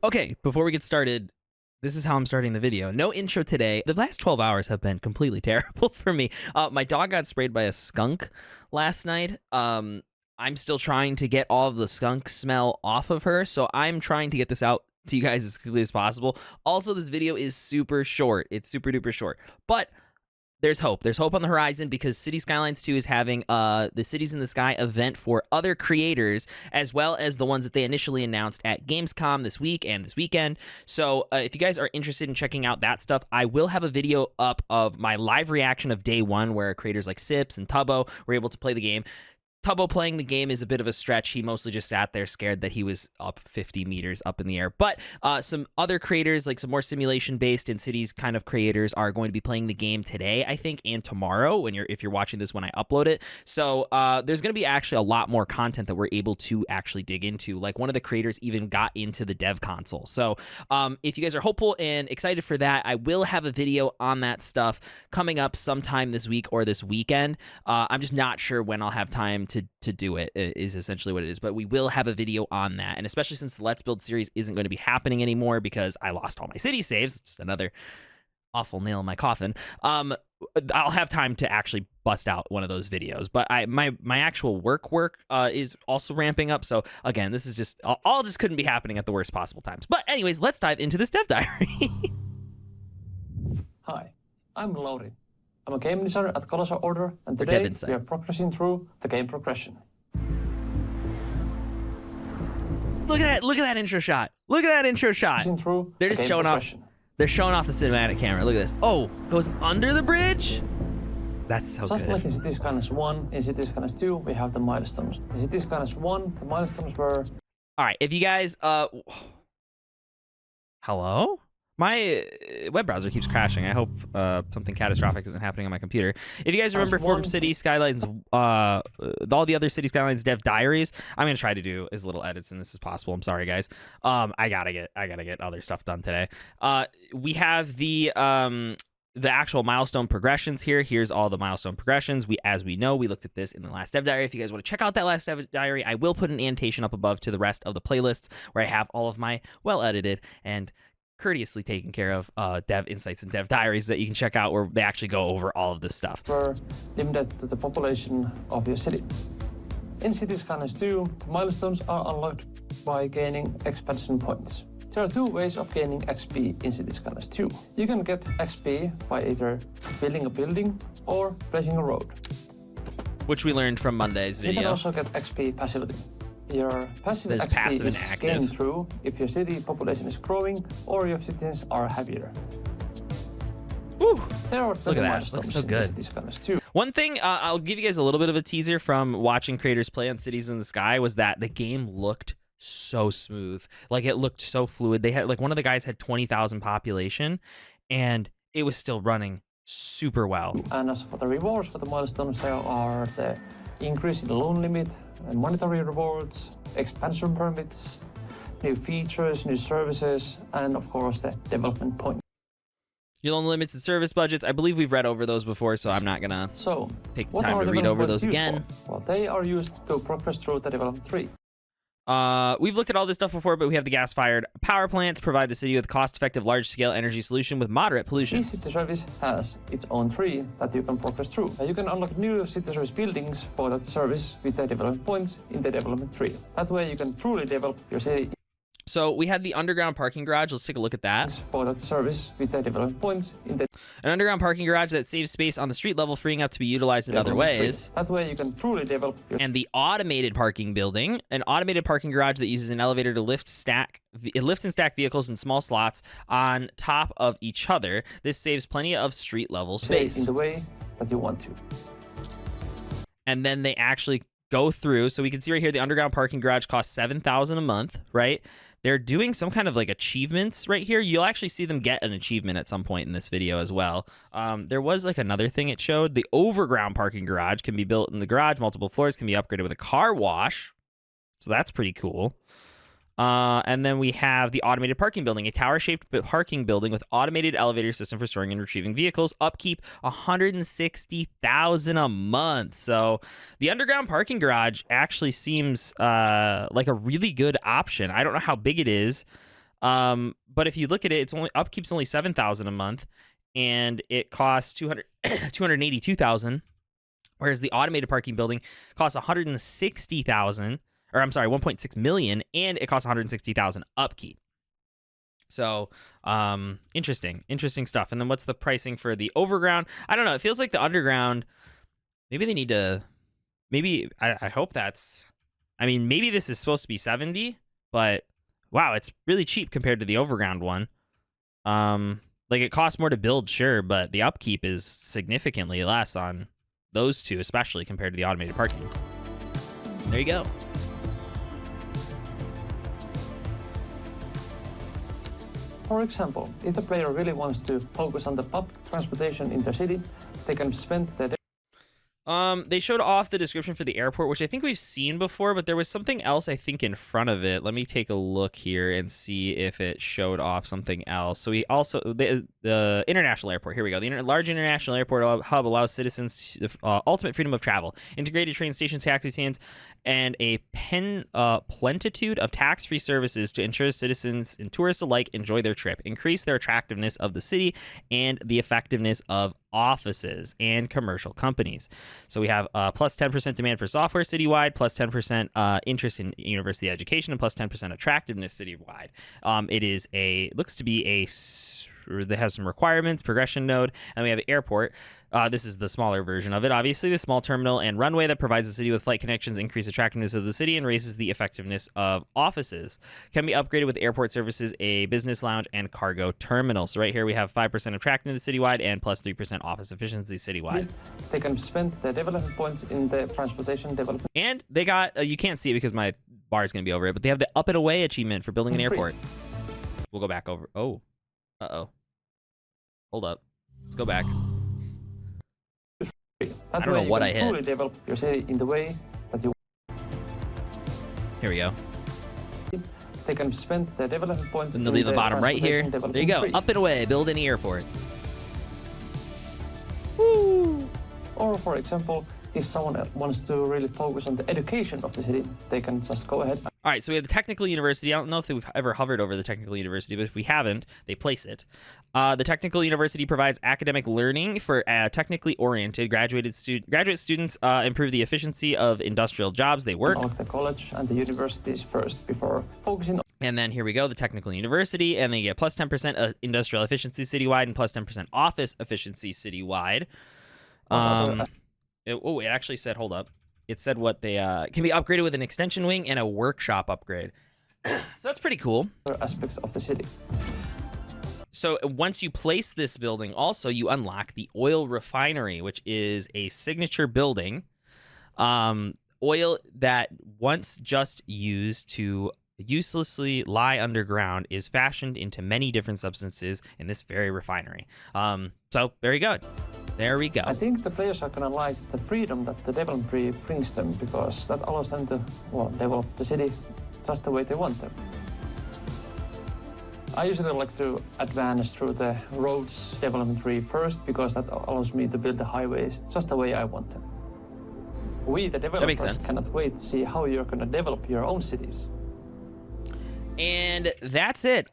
Okay, before we get started, this is how I'm starting the video. No intro today. The last 12 hours have been completely terrible for me. My dog got sprayed by a skunk last night. I'm still trying to get all of the skunk smell off of her, so I'm trying to get this out to you guys as quickly as possible. Also, this video is super short. It's super duper short, but there's hope. There's hope on the horizon because Skylines II is having the Cities in the Sky event for other creators, as well as the ones that they initially announced at Gamescom this week and this weekend. So if you guys are interested in checking out that stuff, I will have a video up of my live reaction of day one where creators like Sips and Tubbo were able to play the game. Tubbo playing the game is a bit of a stretch. He mostly just sat there scared that he was up 50 meters up in the air. But some other creators, like some more simulation-based and cities kind of creators, are going to be playing the game today, I think, and tomorrow if you're watching this when I upload it. So there's going to be actually a lot more content that we're able to actually dig into. Like one of the creators even got into the dev console. So if you guys are hopeful and excited for that, I will have a video on that stuff coming up sometime this week or this weekend. I'm just not sure when I'll have time to do it, is essentially what it is, but we will have a video on that. And especially since the Let's Build series isn't going to be happening anymore because I lost all my city saves, just another awful nail in my coffin, I'll have time to actually bust out one of those videos. But my actual work is also ramping up, so again, this is just all just couldn't be happening at the worst possible times. But anyways, let's dive into this dev diary. Hi, I'm Lauri. I'm a game designer at Colossal Order, and today we are progressing through the game progression. Look at that intro shot. Look at that intro shot. They're just showing off. They're showing off the cinematic camera. Look at this. Oh, goes under the bridge. That's so Just good. like in Skylines 1, in Skylines 2, we have the milestones. In Skylines 1, the milestones were... All right, if you guys... Hello? My web browser keeps crashing. I hope something catastrophic isn't happening on my computer. If you guys remember from City Skylines, all the other City Skylines dev diaries, I'm gonna try to do as little edits in this as possible. I'm sorry, guys. I gotta get other stuff done today. We have the actual milestone progressions here. Here's all the milestone progressions. As we know, we looked at this in the last dev diary. If you guys want to check out that last dev diary, I will put an annotation up above to the rest of the playlists where I have all of my well-edited and courteously taken care of dev insights and dev diaries that you can check out where they actually go over all of this stuff. We're limited to the population of your city. In Skylines 2, the milestones are unlocked by gaining expansion points. There are two ways of gaining XP in Skylines 2. You can get XP by either building a building or placing a road, which we learned from Monday's video. You can also get XP passively. Your passive XP is gained through if your city population is growing or your citizens are happier. Woo! There are Look at that. Looks so good. One thing, I'll give you guys a little bit of a teaser from watching creators play on Cities in the Sky was that the game looked so smooth. Like it looked so fluid. They had like one of the guys had 20,000 population and it was still running super well. And as for the rewards for the milestones, there are the increase in the loan limit, monetary rewards, expansion permits, new features, new services, and of course the development point. Your loan limits and service budgets. I believe we've read over those before, so I'm not gonna take the time to read over those again. Well, they are used to progress through the development tree. We've looked at all this stuff before, but we have the gas-fired power plants provide the city with a cost-effective, large-scale energy solution with moderate pollution. Each city service has its own tree that you can progress through. You can unlock new city service buildings for that service with the development points in the development tree. That way you can truly develop your city. So we had the underground parking garage. Let's take a look at that. For that service with the development points in the... An underground parking garage that saves space on the street level, freeing up to be utilized in other ways. That way you can truly develop your... And the automated parking building, an automated parking garage that uses an elevator to lift and stack vehicles in small slots on top of each other. This saves plenty of street level space. In the way that you want to. And then they actually go through, so we can see right here, the underground parking garage costs $7,000 a month, right? They're doing some kind of like achievements right here. You'll actually see them get an achievement at some point in this video as well. There was like another thing it showed. The overground parking garage can be built in the garage. Multiple floors can be upgraded with a car wash. So that's pretty cool. And then we have the automated parking building, a tower-shaped parking building with automated elevator system for storing and retrieving vehicles. Upkeep $160,000 a month. So the underground parking garage actually seems like a really good option. I don't know how big it is. But if you look at it, it's only upkeep's only 7,000 a month, and it costs 282,000. Whereas the automated parking building costs 160,000, or I'm sorry, 1.6 million, and it costs 160,000 upkeep. So, interesting stuff. And then what's the pricing for the overground? I don't know. It feels like the underground. Maybe they need to. Maybe I hope that's. I mean, maybe this is supposed to be 70, but wow, it's really cheap compared to the overground one. Like it costs more to build, sure, but the upkeep is significantly less on those two, especially compared to the automated parking. There you go. For example, if the player really wants to focus on the public transportation in the city, they can spend their They showed off the description for the airport, which I think we've seen before, but there was something else I think in front of it. Let me take a look here and see if it showed off something else. So we also the international airport. Here we go. The large international airport hub allows citizens ultimate freedom of travel, integrated train stations, taxi stands, and a plentitude of tax-free services to ensure citizens and tourists alike enjoy their trip, increase their attractiveness of the city, and the effectiveness of offices and commercial companies. So we have plus 10% demand for software citywide, plus 10% interest in university education, and plus 10% attractiveness citywide. Looks to be that has some requirements, progression node, and we have airport. This is the smaller version of it. Obviously, the small terminal and runway that provides the city with flight connections, increase attractiveness of the city, and raises the effectiveness of offices. Can be upgraded with airport services, a business lounge, and cargo terminal. So right here we have 5% attractiveness citywide and plus 3% office efficiency citywide. They can spend their development points in the transportation development. And they got, you can't see it because my bar is going to be over it, but they have the Up and Away achievement for building an airport. We'll go back over. Oh. Uh-oh. Hold up. Let's go back. I don't know what I hit. Fully develop your city in the way that you. Here we go. They can spend their development points in the bottom right here. There you go. Up and Away. Build any airport. Woo! Or for example, if someone wants to really focus on the education of the city, they can just go ahead. All right, so we have the Technical University. I don't know if we've ever hovered over the Technical University, but if we haven't, they place it. The Technical University provides academic learning for technically oriented graduate students, improve the efficiency of industrial jobs they work. The college and the universities first before focusing on. And then here we go, the Technical University, and they get plus 10% industrial efficiency citywide and plus 10% office efficiency citywide. It actually said, hold up. It said what they can be upgraded with an extension wing and a workshop upgrade. So that's pretty cool. Aspects of the city. So once you place this building, also you unlock the oil refinery, which is a signature building. Oil that once just used to uselessly lie underground is fashioned into many different substances in this very refinery. So very good. There we go. I think the players are going to like the freedom that the development tree brings them, because that allows them to develop the city just the way they want them. I usually like to advance through the roads development tree first, because that allows me to build the highways just the way I want them. We, the developers, cannot wait to see how you're going to develop your own cities. And that's it.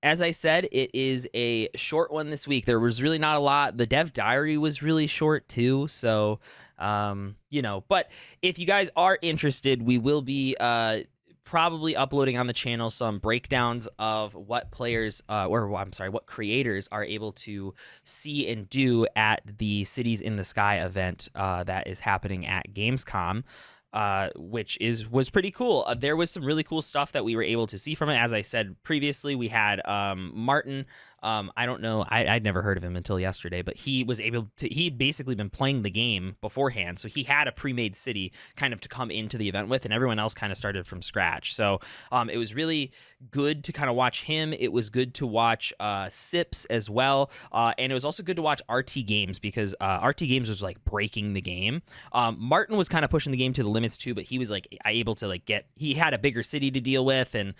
As I said, it is a short one this week. There was really not a lot. The dev diary was really short too. So, but if you guys are interested, we will be probably uploading on the channel some breakdowns of what players, what creators are able to see and do at the Cities in the Sky event that is happening at Gamescom. Which was pretty cool. There was some really cool stuff that we were able to see from it. As I said previously, we had Martin. I don't know. I'd never heard of him until yesterday, but he was able to. He'd basically been playing the game beforehand, so he had a pre-made city kind of to come into the event with, and everyone else kind of started from scratch. So it was really good to kind of watch him. It was good to watch Sips as well, and it was also good to watch RT Games, because RT Games was like breaking the game. Martin was kind of pushing the game to the limits too, but he was like able to he had a bigger city to deal with, and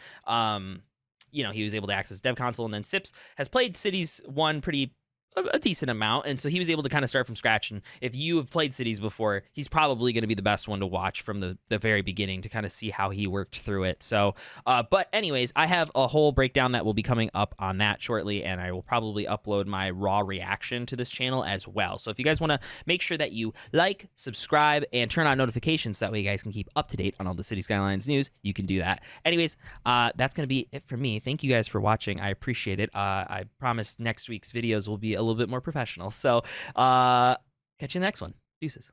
he was able to access dev console. And then Sips has played Cities 1 pretty a decent amount, and so he was able to kind of start from scratch. And if you have played Cities before, he's probably going to be the best one to watch from the very beginning to kind of see how he worked through it. So, but anyways, I have a whole breakdown that will be coming up on that shortly, and I will probably upload my raw reaction to this channel as well. So if you guys want to make sure that you like, subscribe, and turn on notifications, so that way you guys can keep up to date on all the City Skylines news, you can do that. Anyways, that's going to be it for me. Thank you guys for watching. I appreciate it. I promise next week's videos will be a little bit more professional. So catch you in the next one. Deuces.